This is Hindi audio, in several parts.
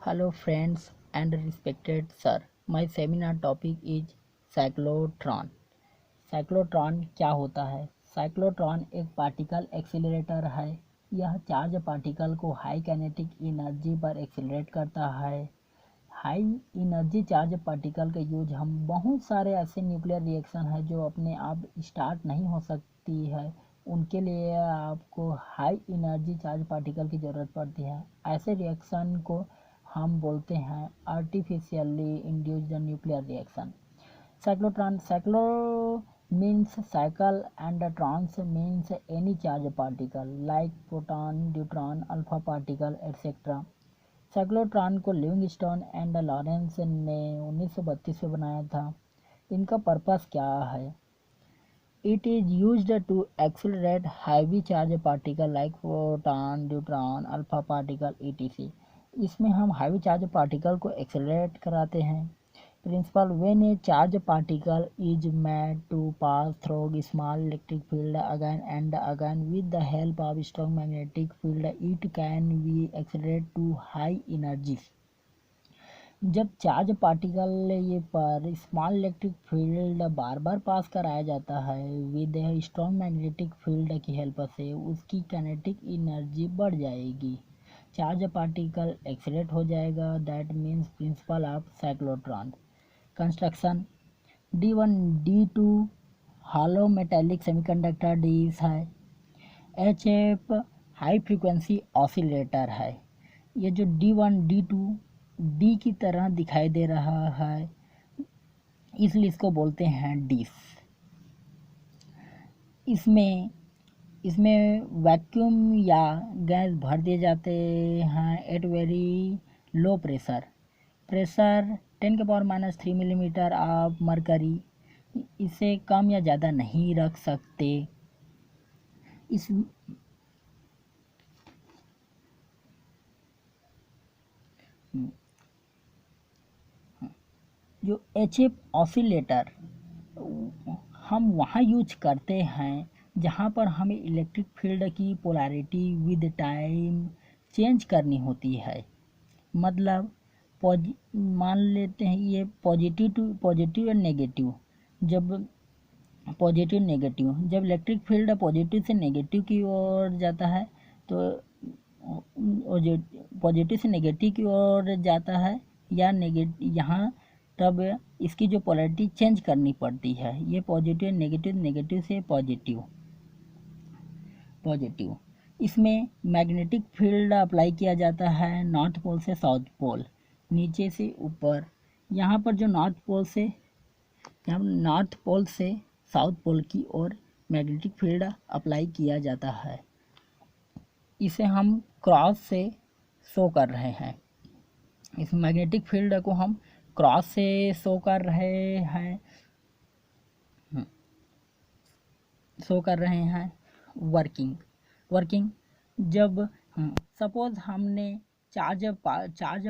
Hello friends and respected sir. My seminar topic is cyclotron. Cyclotron क्या होता है? साइक्लोट्रॉन एक पार्टिकल एक्सीलरेटर है। यह चार्ज पार्टिकल को हाई काइनेटिक एनर्जी पर एक्सीलरेट करता है। हाई एनर्जी चार्ज पार्टिकल का यूज हम बहुत सारे ऐसे न्यूक्लियर रिएक्शन है जो अपने आप स्टार्ट नहीं हो सकती है, उनके लिए आपको हाई एनर्जी चार्ज पार्टिकल की ज़रूरत पड़ती है। ऐसे रिएक्शन को हम बोलते हैं artificially induced nuclear reaction. Cyclotron. Cyclo means cycle and trans means any charge particle like proton, deuteron, alpha particle etc. Cyclotron को लिविंगस्टोन एंड लॉरेंस ने 1932 में बनाया था। इनका पर्पस क्या है? It is used to accelerate heavy charge particle like proton, neutron, alpha particle etc. इसमें हम हैवी चार्ज पार्टिकल को एक्सेलरेट कराते हैं। Principle: when a charged particle is made to pass through small electric field again and again with the help of strong magnetic field, it can be accelerated to high energies. जब चार्ज पार्टिकल ये पर स्मॉल इलेक्ट्रिक फील्ड बार बार पास कराया जाता है विद स्ट्रॉन्ग मैग्नेटिक फील्ड की हेल्प से, उसकी काइनेटिक एनर्जी बढ़ जाएगी, चार्ज पार्टिकल एक्सेलरेट हो जाएगा। That means principle of cyclotron. Construction: D1 D2 hollow metallic semiconductor disc है। HF हाई फ्रीक्वेंसी ऑसिलेटर है। ये जो D1 D2 D की तरह दिखाई दे रहा है, इसलिए इसको बोलते हैं डिस। इसमें वैक्यूम या गैस भर दिए जाते हैं at very low pressure 10⁻³ millimetre of mercury. इसे कम या ज़्यादा नहीं रख सकते। इस जो HF ऑसिलेटर हम वहाँ यूज करते हैं जहाँ पर हमें इलेक्ट्रिक फील्ड की पोलैरिटी विद टाइम चेंज करनी होती है। मतलब मान लेते हैं ये पॉजिटिव और नेगेटिव। जब जब इलेक्ट्रिक फील्ड पॉजिटिव से नेगेटिव की ओर जाता है तो पॉजिटिव से नेगेटिव की ओर जाता है या यहाँ, तब इसकी जो पोलैरिटी चेंज करनी पड़ती है। ये पॉजिटिव नेगेटिव से पॉजिटिव। इसमें मैग्नेटिक फील्ड अप्लाई किया जाता है नॉर्थ पोल से साउथ पोल, नीचे से ऊपर। यहाँ पर जो नॉर्थ पोल से साउथ पोल की ओर मैग्नेटिक फील्ड अप्लाई किया जाता है। इसे हम क्रॉस से शो कर रहे हैं। इस मैग्नेटिक फील्ड को हम क्रॉस से शो कर रहे हैं। वर्किंग जब सपोज हमने चार्ज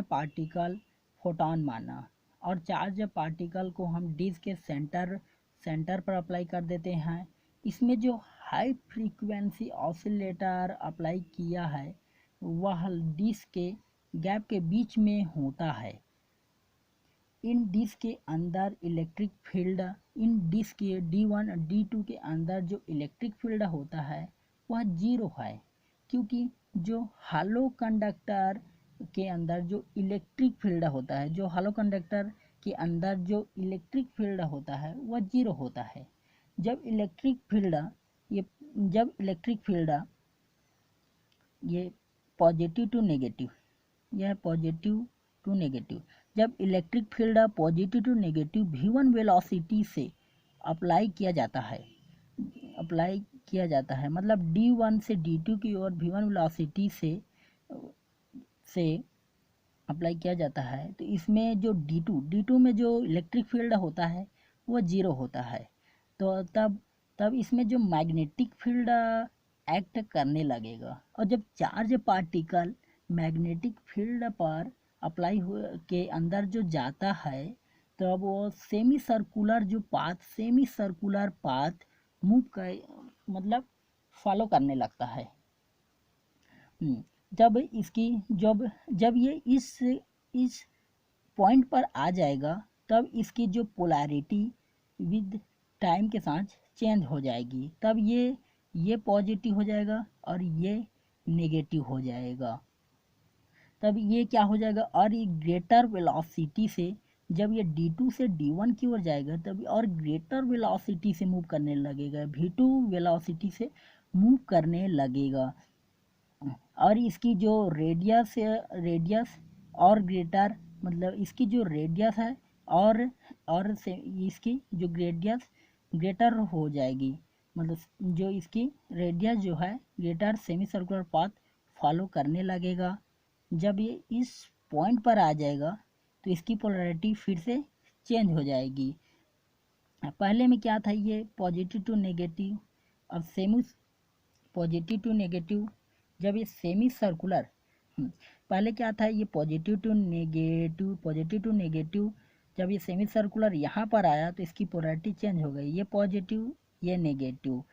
पार्टिकल फोटॉन माना और चार्ज पार्टिकल को हम डिस्क के सेंटर पर अप्लाई कर देते हैं। इसमें जो हाई फ्रीक्वेंसी ऑसिलेटर अप्लाई किया है वह डिस्क के गैप के बीच में होता है। इन डिस्क के अंदर इलेक्ट्रिक फील्ड, इन डिस्क के D1 D2 के अंदर जो इलेक्ट्रिक फील्ड होता है वह जीरो है, क्योंकि जो हॉलो कंडक्टर के अंदर जो इलेक्ट्रिक फील्ड होता है, जो हॉलो कंडक्टर के अंदर जो इलेक्ट्रिक फील्ड होता है वह जीरो होता है। जब इलेक्ट्रिक फील्ड ये पॉजिटिव टू नेगेटिव, यह पॉजिटिव टू नेगेटिव, जब electric field positive to negative V1 velocity से अप्लाई किया जाता है, मतलब D1 से D2 की ओर V1 वेलोसिटी से अप्लाई किया जाता है, तो इसमें जो D2 में जो इलेक्ट्रिक फील्ड होता है वो जीरो होता है। तो तब इसमें जो मैग्नेटिक फील्ड एक्ट करने लगेगा, और जब चार्ज पार्टिकल मैग्नेटिक फील्ड पर अप्लाई के अंदर जो जाता है तब वो सेमी सर्कुलर पाथ मूव कर मतलब फॉलो करने लगता है। जब ये इस इस पॉइंट पर आ जाएगा तब इसकी जो पोलैरिटी विद टाइम के साथ चेंज हो जाएगी, तब ये पॉजिटिव हो जाएगा और ये नेगेटिव हो जाएगा। तब ये क्या हो जाएगा, और ये ग्रेटर वेलोसिटी से जब ये d2 से d1 की ओर जाएगा तब और ग्रेटर वेलोसिटी से मूव करने लगेगा, v2 वेलोसिटी से मूव करने लगेगा। और इसकी जो रेडियस और ग्रेटर, मतलब इसकी जो रेडियस है और से इसकी जो ग्रेटर हो जाएगी, मतलब जो इसकी रेडियस जो है greater semi circular path follow करने लगेगा। जब ये इस पॉइंट पर आ जाएगा तो इसकी पोलैरिटी फिर से चेंज हो जाएगी। पहले में क्या था, ये पॉजिटिव टू नेगेटिव, अब सेमी पॉजिटिव टू नेगेटिव, जब ये सेमी सर्कुलर, पहले क्या था, ये पॉजिटिव टू नेगेटिव, जब ये सेमी सर्कुलर यहाँ पर आया तो इसकी पोलैरिटी चेंज हो गई, ये पॉजिटिव ये नेगेटिव,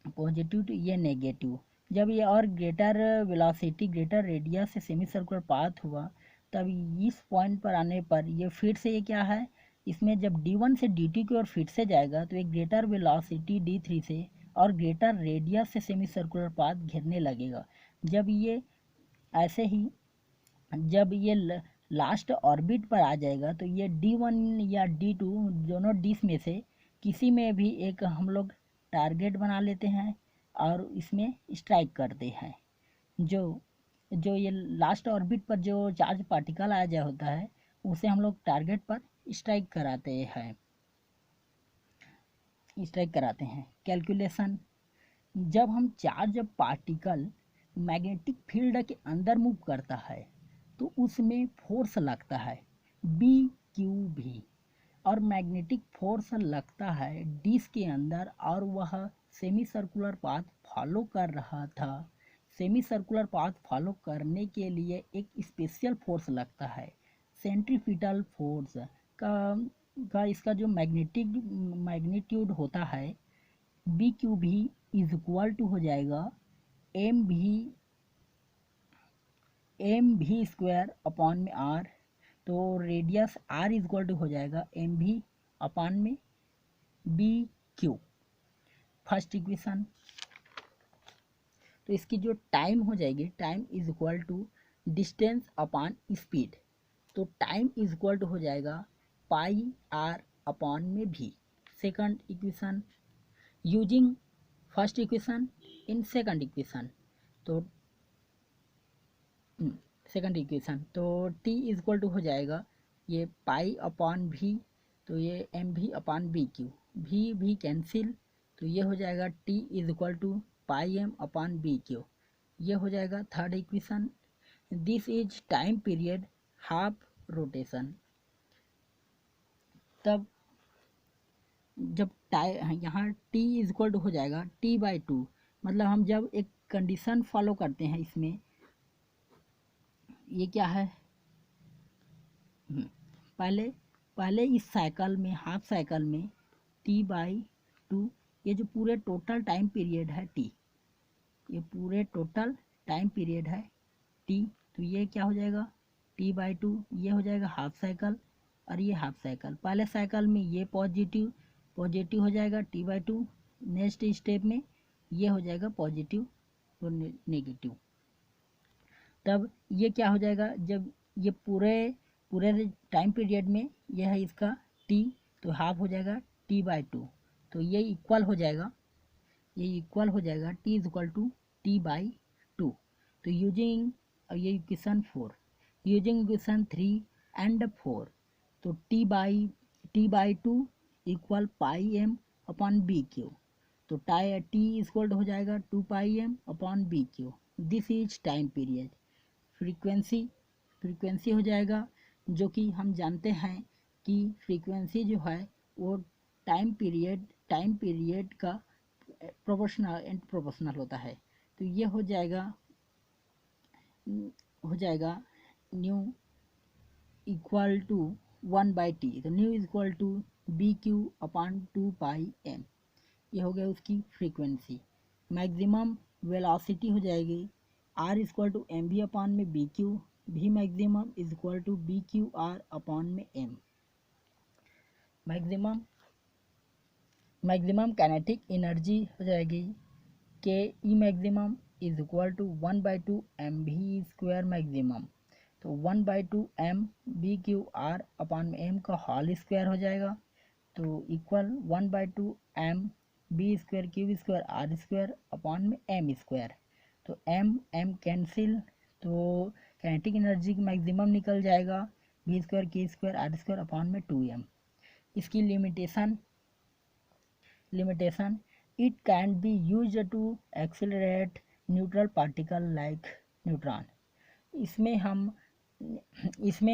पॉजिटिव टू ये नेगेटिव। जब ये और ग्रेटर वेलोसिटी ग्रेटर रेडियस से सेमी सर्कुलर पाथ हुआ तब इस पॉइंट पर आने पर ये फिर से ये क्या है, इसमें जब d1 से d2 की ओर फिर से जाएगा तो एक ग्रेटर वेलोसिटी d3 से और ग्रेटर रेडियस से सेमी सर्कुलर पाथ घेरने लगेगा। जब ये ऐसे ही जब ये लास्ट ऑर्बिट पर आ जाएगा तो ये d1 या d2 दोनों डिस में से किसी में भी एक हम लोग टारगेट बना लेते हैं और इसमें स्ट्राइक करते हैं। जो जो ये लास्ट ऑर्बिट पर जो चार्ज पार्टिकल आ जाए होता है उसे हम लोग टारगेट पर स्ट्राइक कराते हैं। कैलकुलेशन, जब हम चार्ज पार्टिकल मैग्नेटिक फील्ड के अंदर मूव करता है तो उसमें फोर्स लगता है BQV, और मैग्नेटिक फोर्स लगता है डिस्क के अंदर और वह सेमी सर्कुलर पाथ फॉलो कर रहा था। सेमी सर्कुलर पाथ फॉलो करने के लिए एक स्पेशल फोर्स लगता है, सेंट्रीपिटल फोर्स का इसका जो मैग्नीट्यूड होता है BQV इज इक्वल टू हो जाएगा mv स्क्वायर अपॉन में r, तो radius r is equal to हो जाएगा mv अपॉन में BQ। फर्स्ट इक्वेशन, तो इसकी जो टाइम हो जाएगी, time is equal to distance upon speed, तो टाइम इज इक्वल टू हो जाएगा पाई r अपॉन में v। Second equation, using first equation in second equation, तो सेकंड इक्वेशन तो t इज इक्वल टू हो जाएगा ये पाई अपॉन v, तो ये mv upon BQ, v cancel, तो ये हो जाएगा t is equal to pi m upon BQ। ये हो जाएगा third equation. This is time period half rotation, तब जब यहाँ t इज इक्वल टू हो जाएगा t/2, मतलब हम जब एक कंडीशन फॉलो करते हैं इसमें, ये क्या है, पहले इस साइकिल में हाफ साइकिल में t/2, ये जो पूरे टोटल टाइम पीरियड है t, ये पूरे टोटल टाइम पीरियड है t, तो ये क्या हो जाएगा t/2, ये हो जाएगा हाफ साइकिल और ये हाफ साइकिल। पहले साइकिल में ये पॉजिटिव हो जाएगा t/2, नेक्स्ट स्टेप में ये हो जाएगा पॉजिटिव और नेगेटिव। तब ये क्या हो जाएगा, जब ये पूरे टाइम पीरियड में यह है इसका t, तो हाफ हो जाएगा t/2, तो ये इक्वल हो जाएगा t is equal to t/2। तो यूजिंग ये इक्वेशन 4, यूजिंग इक्वेशन 3 एंड 4, तो t/2 equal pi m upon BQ, तो t इक्वल हो जाएगा 2 pi m upon BQ। This is time period. Frequency हो जाएगा, जो कि हम जानते हैं कि फ्रीक्वेंसी जो है वो टाइम पीरियड का प्रोपोर्शनल होता है, तो ये हो जाएगा न्यू इक्वल टू 1/t, तो nu equal to BQ upon 2 pi m। ये हो गया उसकी फ्रीक्वेंसी। मैक्सिमम वेलोसिटी हो जाएगी r equal to mv upon में BQ, V maximum is equal to B Q R upon में एम। मैक्सिमम काइनेटिक एनर्जी हो जाएगी K E maximum is equal to 1/2 M V square maximum. तो 1/2 M B Q R upon में एम का होल स्क्वायर हो जाएगा, तो equal 1/2 M B square Q square R square upon में एम स्क्वायर। तो एम एम कैंसिल, तो काइनेटिक एनर्जी की मैक्सिमम निकल जाएगा B square Q square R square upon में 2m। इसकी limitation it can be use to accelerate neutral particle like neutron. इसमें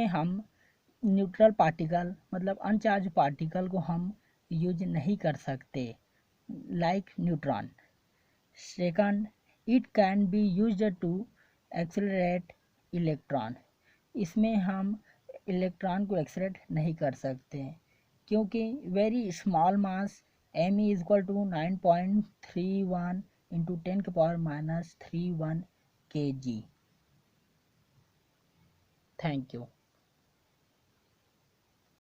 हम न्यूट्रल पार्टिकल मतलब अनचार्ज पार्टिकल को हम यूज नहीं कर सकते like neutron. Second, it can be use to accelerate electron. इसमें हम इलेक्ट्रॉन को एक्सेलरेट नहीं कर सकते क्योंकि very small mass M is equal to 9.31 into 10⁻³ kg। Thank you.